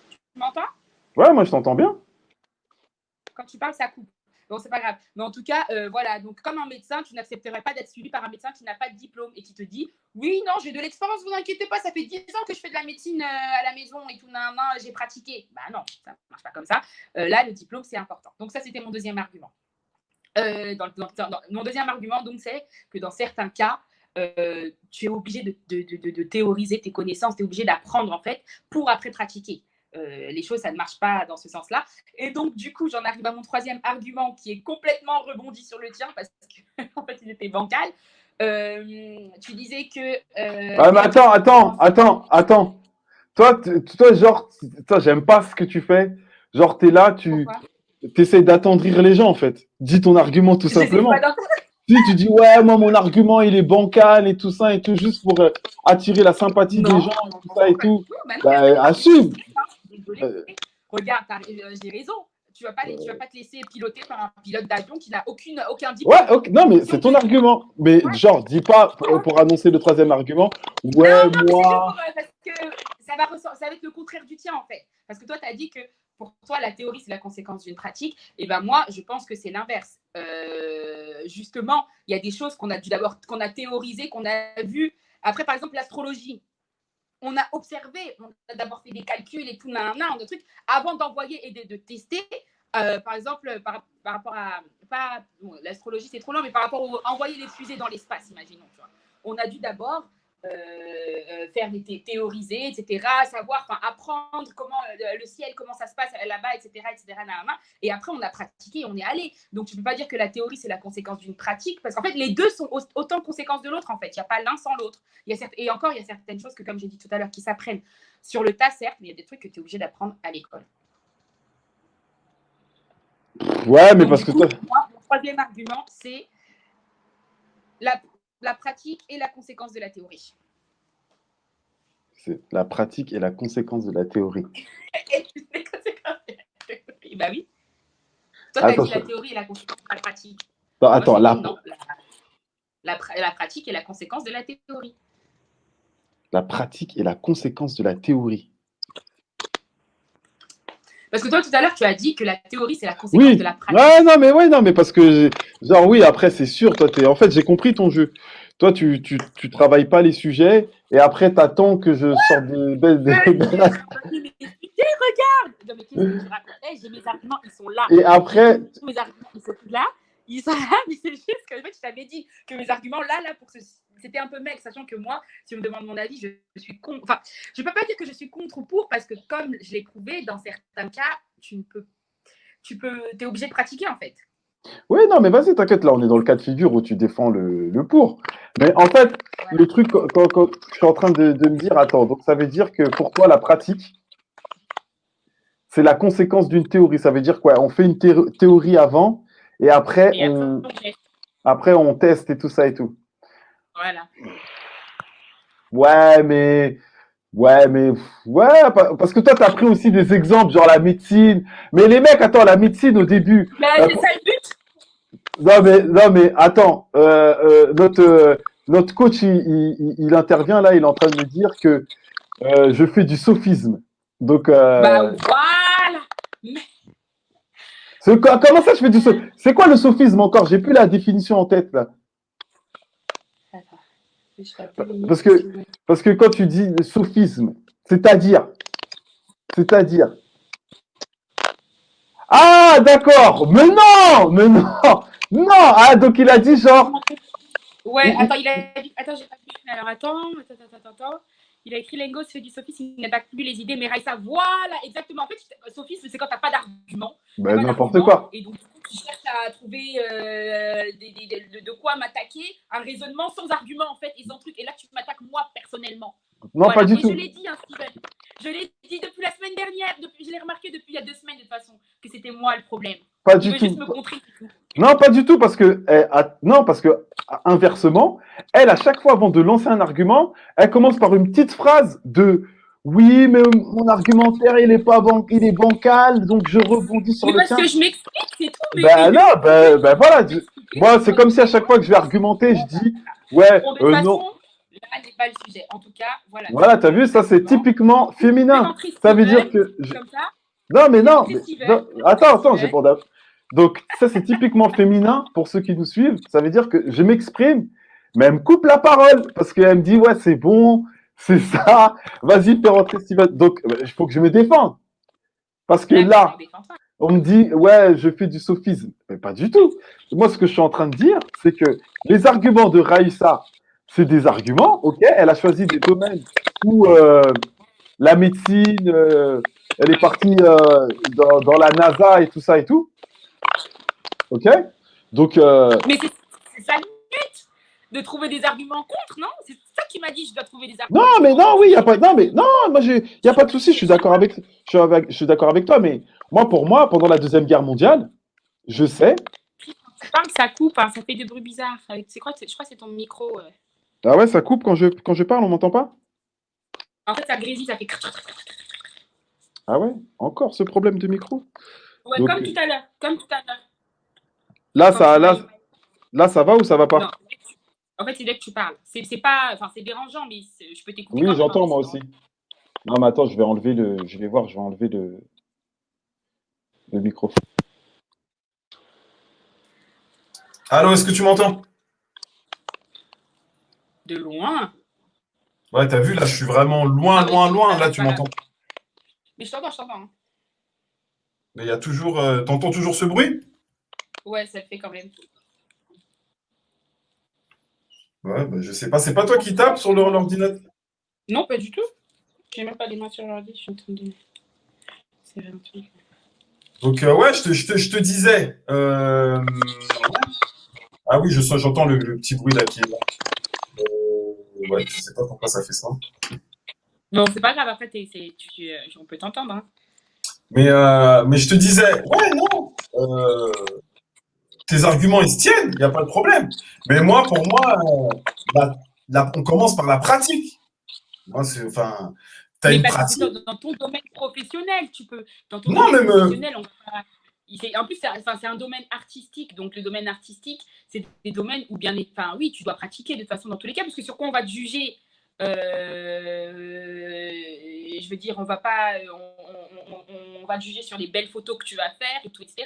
Tu m'entends? Ouais, moi, je t'entends bien. Quand tu parles, ça coupe. Bon, c'est pas grave. Mais en tout cas, voilà. Donc, comme un médecin, tu n'accepterais pas d'être suivi par un médecin qui n'a pas de diplôme et qui te dit oui, non, j'ai de l'expérience, vous inquiétez pas, ça fait 10 ans que je fais de la médecine à la maison et tout, j'ai pratiqué. Bah non, ça ne marche pas comme ça. Là, le diplôme, c'est important. Donc, ça, c'était mon deuxième argument. Mon deuxième argument, donc, c'est que dans certains cas, tu es obligé de théoriser tes connaissances, tu es obligé d'apprendre, en fait, pour après pratiquer. Les choses, ça ne marche pas dans ce sens-là. Et donc, du coup, j'en arrive à mon troisième argument qui est complètement rebondi sur le tien parce qu'en fait, il était bancal. Tu disais que. Ah, mais attends. Toi, genre, toi, j'aime pas ce que tu fais. Genre, t'es là, tu Pourquoi? essaies d'attendrir les gens, en fait. Dis ton argument tout simplement. Si tu dis, ouais, moi, mon argument, il est bancal et tout ça et tout, juste pour attirer la sympathie des gens et tout ça et tout, assume. Désolée. Regarde, j'ai raison. Tu vas pas te laisser piloter par un pilote d'avion qui n'a aucun diplôme. Ouais, okay. Non, mais c'est ton argument. Mais genre, dis pas, pour annoncer le troisième argument, ouais, non, moi. Mais parce que ça va être le contraire du tien, en fait. Parce que toi, tu as dit que pour toi, la théorie, c'est la conséquence d'une pratique. Et ben moi, je pense que c'est l'inverse. Justement, il y a des choses qu'on a théorisées, qu'on a vues. Après, par exemple, l'astrologie. On a observé, on a d'abord fait des calculs et tout, de trucs, avant d'envoyer et de tester. Par exemple, par rapport à. L'astrologie, c'est trop long, mais par rapport à envoyer les fusées dans l'espace, imaginons. Tu vois. On a dû d'abord faire théoriser, etc., savoir, apprendre comment le ciel, comment ça se passe là-bas, etc., et après, on a pratiqué, on est allé. Donc, tu ne peux pas dire que la théorie, c'est la conséquence d'une pratique, parce qu'en fait, les deux sont autant conséquences de l'autre, en fait. Il n'y a pas l'un sans l'autre. Et encore, il y a certaines choses que, comme j'ai dit tout à l'heure, qui s'apprennent sur le tas, certes, mais il y a des trucs que tu es obligé d'apprendre à l'école. Ouais, mais donc, parce que toi. Moi, mon troisième argument, c'est la pratique est la conséquence de la théorie. C'est la pratique est la conséquence de la théorie. Bah oui. Toi, tu as dit la théorie est la conséquence de la pratique. Non, attends, non, la pratique est la conséquence de la théorie. La pratique est la conséquence de la théorie. Parce que toi, tout à l'heure, tu as dit que la théorie, c'est la conséquence de la pratique. Ouais, non, mais parce que, genre, oui, après, c'est sûr, toi, en fait, j'ai compris ton jeu. Toi, tu travailles pas les sujets et après, t'attends que je sorte regarde! Non, mais qu'est-ce que tu racontes? J'ai mes arguments, ils sont là. Et après. Mes arguments, ils sont là. Ils sont là, mais c'est juste que je t'avais dit que mes arguments, là, pour c'était un peu mec, sachant que moi, si on me demande mon avis, je suis contre. Enfin, je ne peux pas dire que je suis contre ou pour, parce que comme je l'ai prouvé, dans certains cas, t'es obligé de pratiquer en fait. Oui, non, mais vas-y, t'inquiète, là, on est dans le cas de figure où tu défends le pour. Mais en fait, Voilà. le truc, quand je suis en train de me dire, attends, donc ça veut dire que pour toi, la pratique, c'est la conséquence d'une théorie. Ça veut dire quoi? On fait une théorie avant et après, Et après, on teste et tout ça et tout. voilà. Ouais, mais Ouais, mais ouais, parce que toi, t'as pris aussi des exemples, genre la médecine. Mais les mecs, attends, la médecine au début. Mais c'est ça le but. Non, mais attends, notre coach, il intervient là, il est en train de me dire que je fais du sophisme. Donc, Bah voilà. Mais... comment ça, je fais du sophisme? C'est quoi le sophisme encore? J'ai plus la définition en tête là. Attends, je fais plus les Parce que, parce que quand tu dis le sophisme, c'est-à-dire, c'est-à-dire. Ah, d'accord. Mais non, non. Ah, donc il a dit genre. Ouais, attends, il a dit. Attends, j'ai pas vu. Alors attends. Il a écrit Lengos fait du sophisme, il n'attaque plus les idées, mais Raissa, voilà, exactement. En fait, sophisme, c'est quand t'as pas d'argument. Ben, n'importe quoi. Et donc, tu cherches à trouver de quoi m'attaquer, un raisonnement sans argument, en fait, et sans truc. Et là, tu m'attaques moi, personnellement. Non, voilà. pas du Et tout. je l'ai dit, hein, Steven. Je l'ai dit depuis la semaine dernière, je l'ai remarqué depuis il y a 2 semaines, de toute façon, que c'était moi le problème. Pas Il du veut tout. juste me contrer. Non, pas du tout, parce que, non, parce que, inversement, elle, à chaque fois, avant de lancer un argument, elle commence par une petite phrase de oui, mais mon argumentaire, il est bancal, donc je rebondis sur Mais le parce tien. que je m'explique, c'est tout. Mais Ben non, ben voilà. m'expliquer, Moi, c'est comme si à chaque fois que je vais argumenter, je dis ouais, bon, de toute non. façon, là n'est pas le sujet. En tout cas, voilà. Voilà, t'as vu, ça c'est typiquement féminin. Présenterai Ça veut dire Steven, que comme ça. non, mais non, Présenterai Steven. non. Attends, j'ai pas d'avis. Donc ça c'est typiquement féminin pour ceux qui nous suivent. Ça veut dire que je m'exprime, mais elle me coupe la parole parce qu'elle me dit ouais c'est bon, c'est ça. Vas-y fais rentrer Steven. Donc il faut que je me défende parce que là on me dit ouais je fais du sophisme, mais pas du tout. Moi ce que je suis en train de dire c'est que les arguments de Raïssa c'est des arguments, ok. Elle a choisi des domaines où la médecine, elle est partie dans la NASA et tout ça et tout. Ok. Donc. Mais c'est ça le but, de trouver des arguments contre, non? C'est ça qui m'a dit, je dois trouver des arguments. Non, mais non, oui, il y a pas. Non, mais non, moi, il y a pas de souci. Je suis d'accord avec. Je suis d'accord avec toi, mais moi, pour moi, pendant la Deuxième Guerre mondiale, je sais. Tu parles, ça coupe, hein, ça fait des bruits bizarres. C'est quoi? Je crois que c'est ton micro. Ah ouais, ça coupe quand je parle, on m'entend pas? En fait, ça grésille, ça fait. Ah ouais, encore ce problème de micro. Ouais, Donc, comme tout à l'heure. Comme tout à l'heure. là, ça va ou ça va pas? Non. En fait, c'est dès que tu parles. C'est pas, enfin, c'est dérangeant, mais je peux t'écouter. Oui, j'entends moi aussi. Non, mais attends, je vais enlever je vais voir, je vais enlever le micro. Allô, est-ce que tu m'entends? De loin. Ouais, t'as vu, là, je suis vraiment loin, loin. Là, tu m'entends. Mais je t'entends. Hein. Mais il y a toujours. T'entends toujours ce bruit? Ouais, ça le fait quand même. Ouais, bah, je sais pas. C'est pas toi qui tapes sur l'ordinateur? Non, pas du tout. J'ai même pas les mains sur l'ordi, je suis en train de. C'est un truc. Donc, ouais, je te disais. Ah oui, j'entends le petit bruit là qui est là. Ouais, je sais pas pourquoi ça fait ça. Bon, c'est pas grave, après, on peut t'entendre. Hein. Mais je te disais, ouais, non. Tes arguments, ils se tiennent, il n'y a pas de problème. Mais moi, pour moi, on commence par la pratique. Moi, enfin, tu as mais une parce pratique. que dans ton domaine professionnel, tu peux. Dans ton Non, domaine même. professionnel, en plus, c'est un domaine artistique. Donc, le domaine artistique, c'est des domaines où bien. Enfin, oui, tu dois pratiquer de toute façon dans tous les cas, parce que sur quoi on va te juger je veux dire, on va pas. On va te juger sur les belles photos que tu vas faire et tout, etc.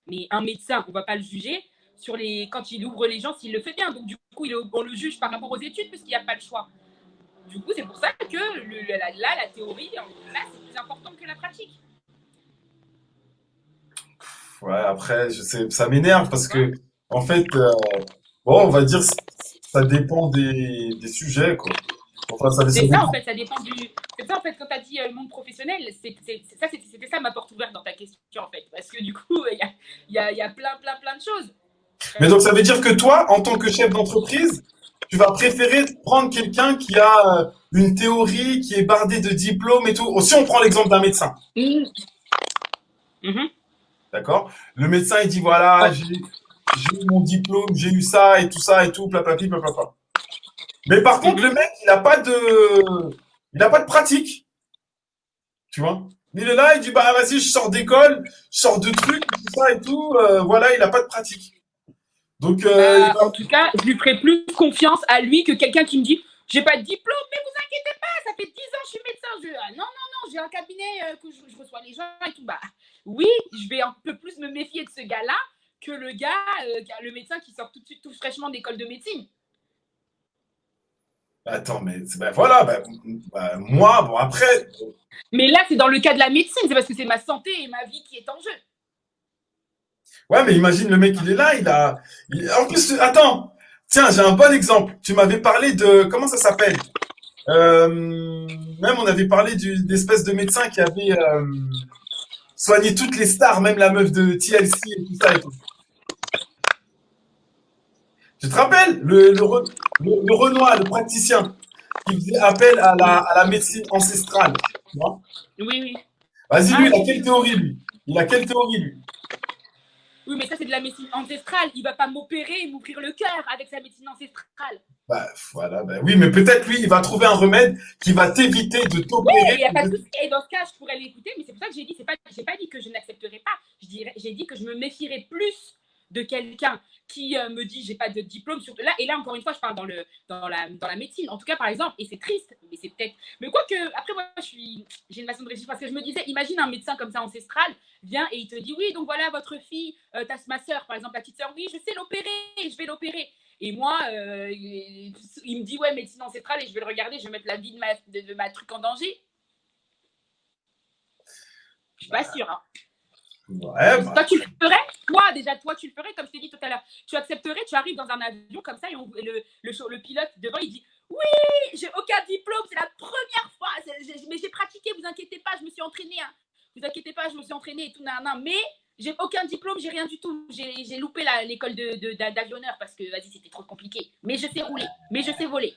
Mais un médecin, on va pas le juger sur quand il ouvre les gens s'il le fait bien. Donc, du coup, on le juge par rapport aux études, puisqu'il n'y a pas le choix. Du coup, c'est pour ça que la théorie, là, c'est plus important que la pratique. Ouais, après, je sais, ça m'énerve parce que, en fait, bon, on va dire, ça dépend des sujets, quoi. Enfin, ça C'est ça, dépend. en fait, ça dépend du. C'est ça, en fait, quand tu as dit le monde professionnel, c'était ça ma porte ouverte dans ta question, en fait. Parce que du coup, il y a plein de choses. Mais donc, ça veut dire que toi, en tant que chef d'entreprise, tu vas préférer prendre quelqu'un qui a une théorie, qui est bardée de diplômes et tout. Si on prend l'exemple d'un médecin, d'accord? Le médecin, il dit, voilà, j'ai eu mon diplôme, j'ai eu ça et tout, plaplapi, plaplapa. Mais par contre, le mec, il n'a pas de pratique. Tu vois? Il est là, il dit, bah, vas-y, je sors d'école, je sors de trucs, tout ça et tout. Voilà, il n'a pas de pratique. Donc, en tout cas, je lui ferai plus confiance à lui que quelqu'un qui me dit j'ai pas de diplôme, mais vous inquiétez pas, ça fait 10 ans que je suis médecin. Non, j'ai un cabinet que je reçois les gens et tout. Bah, oui, je vais un peu plus me méfier de ce gars-là que le gars, le médecin qui sort tout fraîchement d'école de médecine. attends, mais voilà, moi, bon, après. Mais là, c'est dans le cas de la médecine, c'est parce que c'est ma santé et ma vie qui est en jeu. Ouais, mais imagine le mec, il est là, en plus, attends, tiens, j'ai un bon exemple. Tu m'avais parlé de, comment ça s'appelle? Même on avait parlé d'espèce de médecin qui avait soigné toutes les stars, même la meuf de TLC et tout ça et tout. Tu te rappelles le Renoir, le praticien, qui faisait appel à la médecine ancestrale, tu vois? Oui. Vas-y, lui, il a quelle théorie, lui? Il a quelle théorie, lui? Oui, mais ça, c'est de la médecine ancestrale. Il va pas m'opérer et m'ouvrir le cœur avec sa médecine ancestrale. Voilà, oui, mais peut-être lui, il va trouver un remède qui va t'éviter de t'opérer. Oui, il n'y a pas de souci. Et dans ce cas, je pourrais l'écouter, mais c'est pour ça que j'ai dit, j'ai pas dit que je n'accepterai pas. J'ai dit que je me méfierais plus de quelqu'un qui me dit j'ai pas de diplôme. Là, et là, encore une fois, je parle dans la médecine. En tout cas, par exemple, et c'est triste, mais c'est peut-être. Mais quoi que, après, moi, j'ai une façon de réfléchir parce que je me disais, imagine un médecin comme ça ancestral vient et il te dit oui, donc voilà, votre fille, ma soeur, par exemple, la petite soeur, oui, je sais l'opérer, je vais l'opérer. Et moi, il me dit ouais, médecine ancestrale, et je vais le regarder, je vais mettre la vie de ma truc en danger. Je suis pas sûre. Hein. Ouais, Toi, tu le ferais? Toi, tu le ferais, comme je t'ai dit tout à l'heure. Tu accepterais, tu arrives dans un avion comme ça, et le pilote devant, il dit oui, j'ai aucun diplôme, c'est la première fois, mais j'ai pratiqué, vous inquiétez pas, je me suis entraînée. Hein. Vous inquiétez pas, je me suis entraînée et tout, mais j'ai aucun diplôme, j'ai rien du tout. J'ai loupé l'école d'avionneur parce que, vas-y, c'était trop compliqué. Mais je sais rouler, mais je sais voler.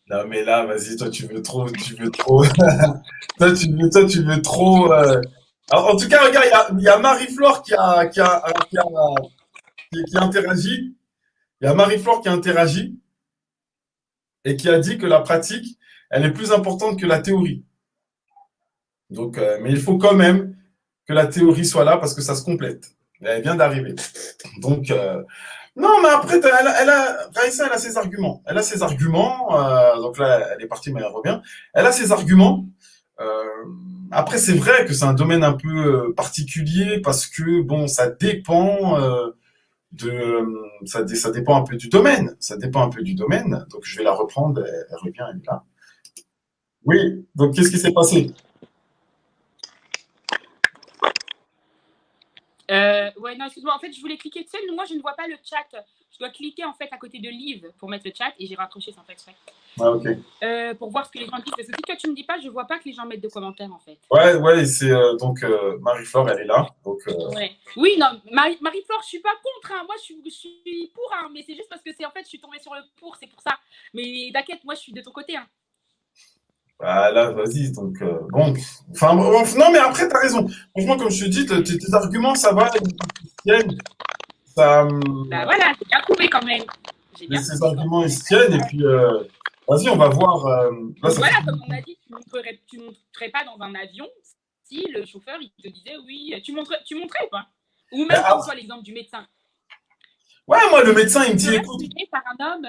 Non, mais là, vas-y, toi, tu veux trop. toi, tu veux trop. Alors, en tout cas, regarde, il y a Marie-Flore qui interagit. Il y a Marie-Flore qui a interagi et qui a dit que la pratique, elle est plus importante que la théorie. Donc, mais il faut quand même que la théorie soit là parce que ça se complète. Elle vient d'arriver. Donc, non, mais après, Raïssa, elle a ses arguments. Elle a ses arguments. Donc là, elle est partie, mais elle revient. Elle a ses arguments. Après, c'est vrai que c'est un domaine un peu particulier parce que, bon, ça dépend ça dépend un peu du domaine. Ça dépend un peu du domaine. Donc, je vais la reprendre. Elle revient, elle est là. Oui, donc qu'est-ce qui s'est passé? Ouais, non, excuse-moi. En fait, je voulais cliquer dessus, mais moi, je ne vois pas le chat. Je dois cliquer, en fait, à côté de Live pour mettre le chat et j'ai raccroché sans faire exprès. Ah, ok. Pour voir ce que les gens disent. Parce que si toi, tu me dis pas, je vois pas que les gens mettent de commentaires, en fait. Ouais, c'est donc Marie-Flore, elle est là. Donc, ouais. Oui, non, Marie-Flore, je suis pas contre. Hein. Moi, je suis pour, hein, mais c'est juste parce que c'est en fait, je suis tombée sur le pour, c'est pour ça. Mais t'inquiète, moi, je suis de ton côté. Hein. Bah là, vas-y, donc bon. Enfin, non, mais après, t'as raison. Franchement, comme je te dis, tes arguments, ça va, ils tiennent. Ça, bah voilà, j'ai bien trouvé quand même. ces arguments, ils se tiennent, et puis, vas-y, on va voir. Là, voilà, comme on a dit, tu monterais pas dans un avion si le chauffeur, il te disait oui, tu montrais ou pas? Ou même comme toi, l'exemple du médecin. Ouais, moi, le médecin, il me dit, écoute. Par un homme,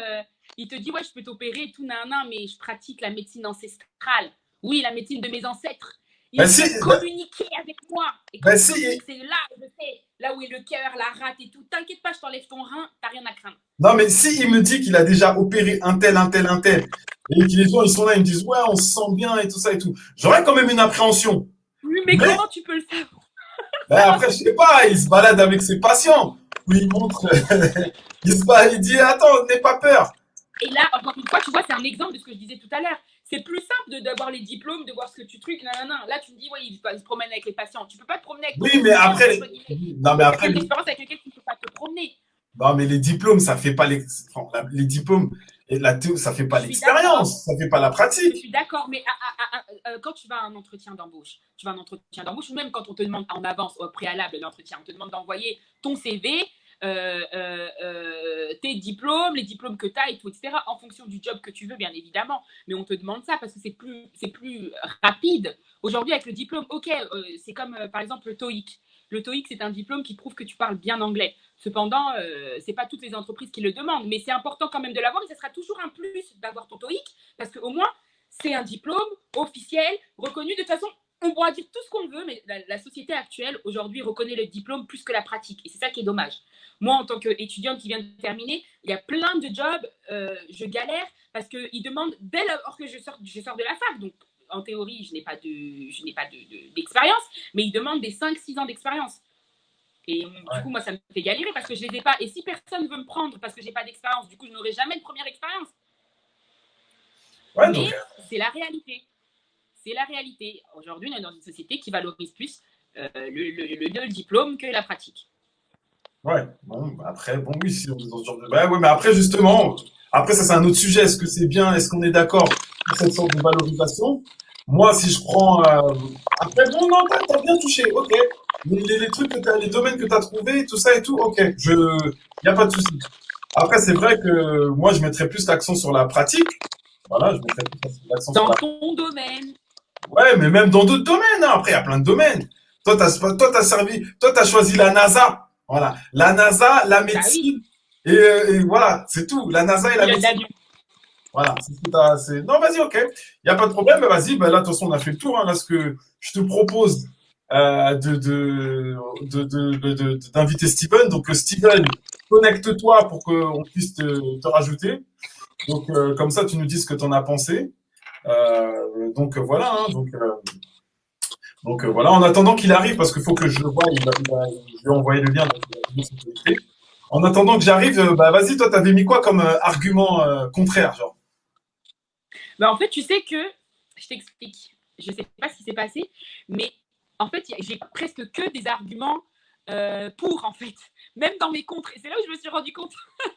il te dit, ouais, je peux t'opérer et tout, mais je pratique la médecine ancestrale. Oui, la médecine de mes ancêtres. Il peut communiquer avec moi. Et quand c'est là, je sais, là où est le cœur, la rate et tout. T'inquiète pas, je t'enlève ton rein, t'as rien à craindre. Non, mais si il me dit qu'il a déjà opéré un tel, et que les gens, ils sont là, ils me disent, ouais, on se sent bien et tout ça et tout, j'aurais quand même une appréhension. Oui, mais comment tu peux le savoir? Ben, après, je sais pas, il se balade avec ses patients. Où il montre, il se balade, il dit, attends, n'aie pas peur. Et là, encore une fois, tu vois, c'est un exemple de ce que je disais tout à l'heure. C'est plus simple d'avoir les diplômes, de voir ce que tu trucs, nanana. Là, tu me dis, ouais, il se promène avec les patients. Tu peux pas te promener avec Oui, ton mais patient, après, entre guillemets. non, mais après, C'est une expérience avec laquelle tu ne peux pas te promener. non, mais les diplômes, ça fait pas les diplômes et ça fait pas Je suis d'accord. l'expérience, ça fait pas la Je pratique. suis d'accord, mais quand tu vas à un entretien d'embauche, ou même quand on te demande en avance, au préalable de l'entretien, on te demande d'envoyer ton CV, tes diplômes, les diplômes que tu as et tout, etc., en fonction du job que tu veux, bien évidemment. Mais on te demande ça parce que c'est plus rapide. Aujourd'hui, avec le diplôme, ok, c'est comme par exemple le TOEIC. Le TOEIC, c'est un diplôme qui prouve que tu parles bien anglais. Cependant, ce n'est pas toutes les entreprises qui le demandent, mais c'est important quand même de l'avoir et ce sera toujours un plus d'avoir ton TOEIC parce qu'au moins, c'est un diplôme officiel, reconnu. De toute façon, on pourra dire tout ce qu'on veut, mais la société actuelle, aujourd'hui, reconnaît le diplôme plus que la pratique. Et c'est ça qui est dommage. Moi, en tant qu'étudiante qui vient de terminer, il y a plein de jobs, je galère parce qu'ils demandent, dès lors que je sors de la fac, donc en théorie, je n'ai pas d'expérience, mais ils demandent des 5-6 ans d'expérience. Et du coup, moi, ça me fait galérer parce que je ne les ai pas. Et si personne veut me prendre parce que je n'ai pas d'expérience, du coup, je n'aurai jamais de première expérience. Ouais, mais donc, c'est la réalité. C'est la réalité. Aujourd'hui, on est dans une société qui valorise plus le diplôme que la pratique. ouais, bon, après, bon, oui, si on est dans ce genre de. Bah, ouais, mais après, justement, après, ça, c'est un autre sujet. Est-ce que c'est bien? Est-ce qu'on est d'accord pour cette sorte de valorisation? Moi, si je prends. Après, bon, non, t'as bien touché, ok. Les trucs les domaines que tu as trouvés, tout ça et tout, ok. Il n'y a pas de souci. Après, c'est vrai que moi, je mettrais plus l'accent sur la pratique. Voilà, je mettrais plus l'accent sur Dans la. ton domaine. Ouais, mais même dans d'autres domaines, hein. Après, il y a plein de domaines. Toi, t'as choisi la NASA. Voilà. La NASA, la Bah oui, médecine, et voilà, c'est tout. La NASA et la il y a de médecine. l'avion. Voilà, c'est ce que Non, vas-y, ok. Il n'y a pas de problème. Bah, vas-y, bah, là, de toute façon, on a fait le tour, hein. Là, ce que je te propose d'inviter Steven. Donc, Steven, connecte-toi pour qu'on puisse te rajouter. Donc, comme ça, tu nous dis ce que tu en as pensé. Donc, voilà. Hein. Donc, voilà. En attendant qu'il arrive, parce qu'il faut que je le voie, je vais envoyer le lien. Donc, il va se connecter. En attendant que j'arrive, bah, vas-y, toi, t'avais mis quoi comme argument contraire, genre? Bah, en fait, tu sais que, je t'explique, je ne sais pas ce qui s'est passé, mais en fait, j'ai presque que des arguments pour, en fait. Même dans mes contres. Et c'est là où je me suis rendu compte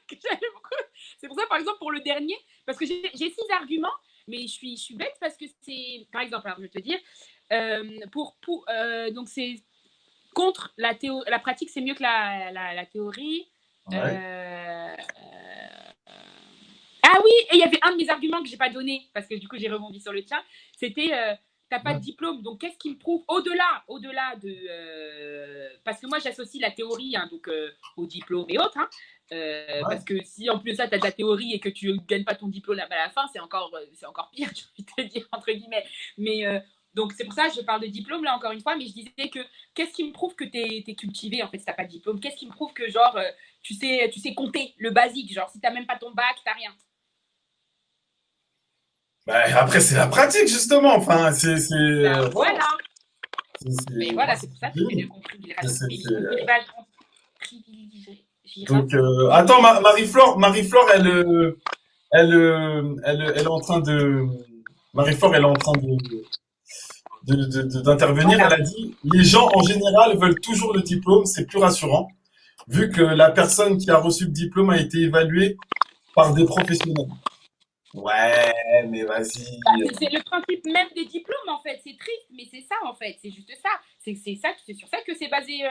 que j'avais beaucoup. C'est pour ça, par exemple, pour le dernier, parce que j'ai 6 arguments, mais je suis bête parce que c'est, par exemple, alors je vais te dire, donc c'est contre la pratique, c'est mieux que la théorie. Ouais. Ah oui, et il y avait un de mes arguments que j'ai pas donné, parce que du coup j'ai rebondi sur le tien, c'était t'as pas de diplôme, donc qu'est-ce qui me prouve au-delà de... parce que moi j'associe la théorie hein, donc, au diplôme et autres, hein, parce que si en plus de ça t'as de la théorie et que tu ne gagnes pas ton diplôme à la fin, c'est encore pire, je vais te dire, entre guillemets. Mais donc c'est pour ça que je parle de diplôme là encore une fois, mais je disais que qu'est-ce qui me prouve que t'es cultivé en fait si t'as pas de diplôme? Qu'est-ce qui me prouve que genre tu sais compter le basique, genre si t'as même pas ton bac, t'as rien. Bah, après, c'est la pratique, justement. Enfin, Ben, voilà. Mais voilà, moi, c'est c'est pour ça que génial. j'ai bien compris. C'est- c'est- Privilégié. Donc, attends, Marie-Flore, elle est en train de. Marie-Flore, elle est en train d'intervenir. Voilà. Elle a dit, les gens en général veulent toujours le diplôme, c'est plus rassurant, vu que la personne qui a reçu le diplôme a été évaluée par des professionnels. Ouais, mais vas-y. C'est le principe même des diplômes, en fait. C'est triste, mais c'est ça, en fait. C'est juste ça. C'est sur ça que c'est basé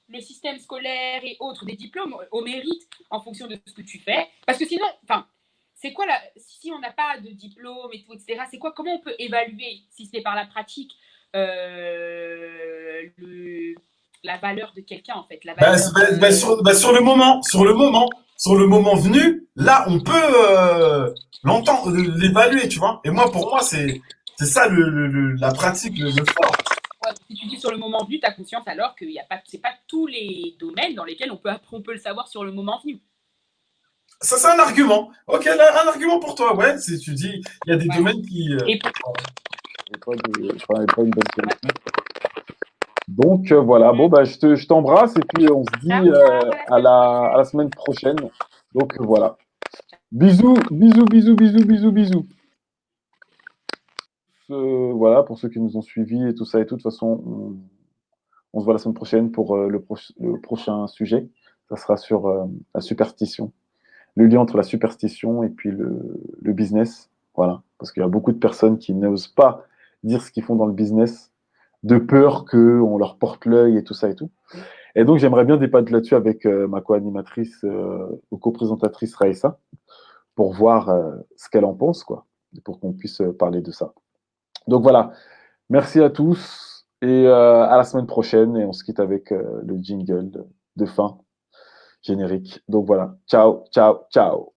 le système scolaire et autres. Des diplômes au mérite en fonction de ce que tu fais. Parce que sinon, enfin, c'est quoi si on n'a pas de diplôme et tout, etc., c'est quoi, comment on peut évaluer, si ce n'est par la pratique, la valeur de quelqu'un, en fait, la valeur Sur le moment venu, là, on peut l'entendre, l'évaluer, tu vois. Et moi, pour moi, c'est ça la pratique, le fort. Ouais, si tu dis sur le moment venu, tu as conscience alors que c'est pas tous les domaines dans lesquels on peut le savoir sur le moment venu. Ça, c'est un argument. Ok, là, un argument pour toi, ouais. Si tu dis, il y a des domaines qui. Et Et toi, je crois pas une bonne solution. Donc voilà, bon, bah, je t'embrasse et puis on se dit à la semaine prochaine. Donc voilà. Bisous, bisous, bisous, bisous, bisous, bisous. Voilà, pour ceux qui nous ont suivis et tout ça et tout, de toute façon, on se voit la semaine prochaine pour le prochain sujet. Ça sera sur la superstition. Le lien entre la superstition et puis le business. Voilà. Parce qu'il y a beaucoup de personnes qui n'osent pas dire ce qu'ils font dans le business de peur qu'on leur porte l'œil et tout ça et tout. Et donc, j'aimerais bien débattre là-dessus avec ma co-animatrice ou co-présentatrice Raïssa pour voir ce qu'elle en pense, quoi, pour qu'on puisse parler de ça. Donc voilà, merci à tous et à la semaine prochaine. Et on se quitte avec le jingle de fin générique. Donc voilà, ciao, ciao, ciao.